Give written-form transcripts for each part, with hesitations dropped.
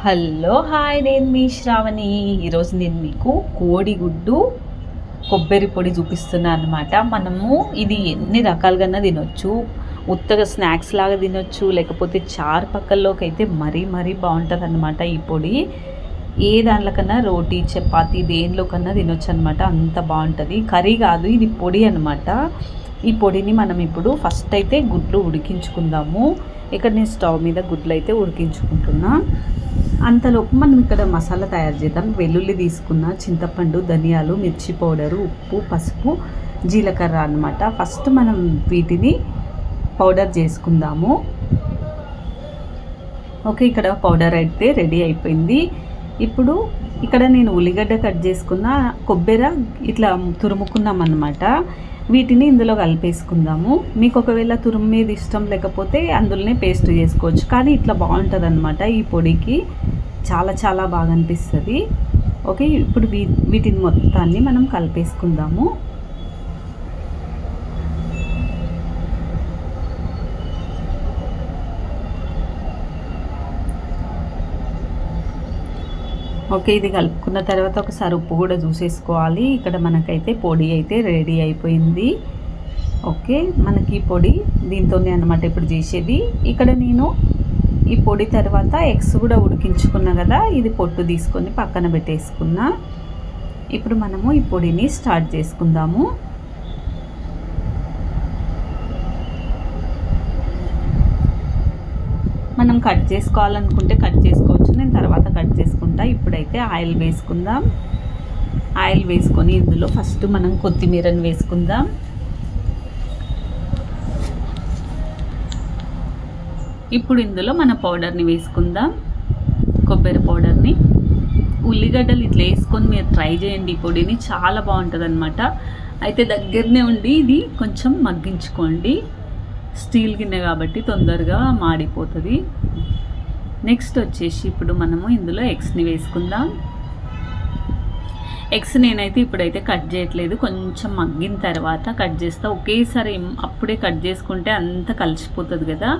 Hello hi, నేను మీ శ్రావణి. ఈరోజు నేను మీకు కోడిగుడ్డు కొబ్బరి పొడి చూపిస్తున్నాను అనమాట. మనము ఇది ఎన్ని రకాలుగా తినొచ్చు. ఉత్తగా స్నాక్స్ లాగా తినొచ్చు, లేకపోతే చారు పక్కల్లోకి అయితే మరీ బాగుంటుంది అనమాట. ఈ పొడి ఏ దాంట్లోకన్నా, రోటీ చపాతీ దేనిలోకన్నా తినొచ్చు అనమాట. అంత బాగుంటుంది. కర్రీ కాదు, ఇది పొడి అనమాట. ఈ పొడిని మనం ఇప్పుడు ఫస్ట్ అయితే గుడ్లు ఉడికించుకుందాము. ఇక్కడ నేను స్టవ్ మీద గుడ్లు అయితే ఉడికించుకుంటున్నా. అంతలోపు మనం ఇక్కడ మసాలా తయారు చేద్దాం. వెల్లుల్లి తీసుకున్న, చింతపండు, ధనియాలు, మిర్చి పౌడరు, ఉప్పు, పసుపు, జీలకర్ర అన్నమాట. ఫస్ట్ మనం వీటిని పౌడర్ చేసుకుందాము. ఓకే, ఇక్కడ పౌడర్ అయితే రెడీ అయిపోయింది. ఇప్పుడు ఇక్కడ నేను ఉల్లిగడ్డ కట్ చేసుకున్న, కొబ్బరి ఇట్లా తురుముకున్నాం అన్నమాట. వీటిని ఇందులో కలిపేసుకుందాము. మీకు ఒకవేళ తురుము మీద ఇష్టం లేకపోతే అందులోనే పేస్ట్ చేసుకోవచ్చు, కానీ ఇట్లా బాగుంటుంది అనమాట. ఈ పొడికి చాలా బాగా అనిపిస్తుంది. ఓకే, ఇప్పుడు వీటిని మొత్తాన్ని మనం కలిపేసుకుందాము. ఓకే, ఇది కలుపుకున్న తర్వాత ఒకసారి ఉప్పు కూడా చూసేసుకోవాలి. ఇక్కడ మనకైతే పొడి అయితే రెడీ అయిపోయింది. ఓకే, మనకి ఈ పొడి దీంతోనే అన్నమాట ఇప్పుడు చేసేది. ఇక్కడ నేను ఈ పొడి తర్వాత ఎగ్స్ కూడా ఉడికించుకున్నా కదా, ఇది పొట్టు తీసుకొని పక్కన పెట్టేసుకున్నా. ఇప్పుడు మనము ఈ పొడిని స్టార్ట్ చేసుకుందాము. మనం కట్ చేసుకోవాలనుకుంటే కట్ చేసుకోవచ్చు, నేను తర్వాత కట్ చేసుకుంటా. ఇప్పుడైతే ఆయిల్ వేసుకుందాం. ఆయిల్ వేసుకొని ఇందులో ఫస్ట్ మనం కొత్తిమీరని వేసుకుందాం. ఇప్పుడు ఇందులో మన పౌడర్ని వేసుకుందాం, కొబ్బరి పౌడర్ని. ఉల్లిగడ్డలు ఇట్లా వేసుకొని మీరు ట్రై చేయండి. ఈ పొడిని చాలా బాగుంటుంది అనమాట. అయితే దగ్గరనే ఉండి ఇది కొంచెం మగ్గించుకోండి. స్టీల్ గిన్నె కాబట్టి తొందరగా మాడిపోతుంది. నెక్స్ట్ వచ్చేసి ఇప్పుడు మనము ఇందులో ఎగ్స్ని వేసుకుందాం. ఎగ్స్ నేనైతే ఇప్పుడైతే కట్ చేయట్లేదు, కొంచెం మగ్గిన తర్వాత కట్ చేస్తా. ఒకేసారి అప్పుడే కట్ చేసుకుంటే అంత కలిసిపోతుంది కదా,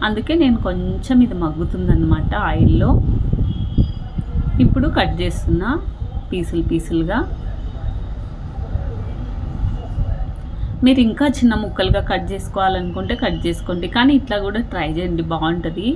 అందుకే నేను కొంచెం ఇది మగ్గుతుందన్నమాట ఆయిల్లో. ఇప్పుడు కట్ చేస్తున్నా పీసులుగా. మీరు ఇంకా చిన్న ముక్కలుగా కట్ చేసుకోవాలనుకుంటే కట్ చేసుకోండి, కానీ ఇట్లా కూడా ట్రై చేయండి, బాగుంటుంది.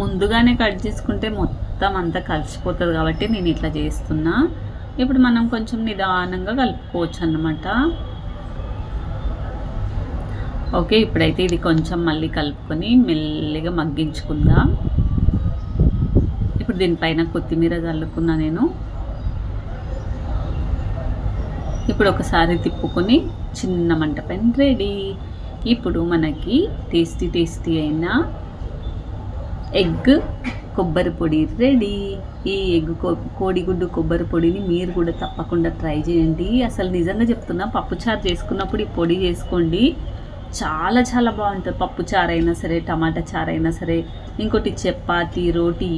ముందుగానే కట్ చేసుకుంటే మొత్తం అంతా కలిసిపోతుంది కాబట్టి నేను ఇట్లా చేస్తున్నా. ఇప్పుడు మనం కొంచెం నిదానంగా కలుపుకోవచ్చు అన్నమాట. ఓకే, ఇప్పుడైతే ఇది కొంచెం మళ్ళీ కలుపుకొని మెల్లిగా మగ్గించుకుందాం. ఇప్పుడు దీనిపైన కొత్తిమీర చల్లుకున్నా నేను. ఇప్పుడు ఒకసారి తిప్పుకొని చిన్న మంట పైన రెడీ. ఇప్పుడు మనకి టేస్టీ అయిన ఎగ్ కొబ్బరి పొడి రెడీ. ఈ ఎగ్ కోడిగుడ్డు కొబ్బరి పొడిని మీరు కూడా తప్పకుండా ట్రై చేయండి. అసలు నిజంగా చెప్తున్నా, పప్పుచారు చేసుకున్నప్పుడు ఈ పొడి చేసుకోండి, చాలా బాగుంటుంది. పప్పుచారు అయినా సరే, టమాటా చారు అయినా సరే, ఇంకోటి చపాతీ, రోటీ.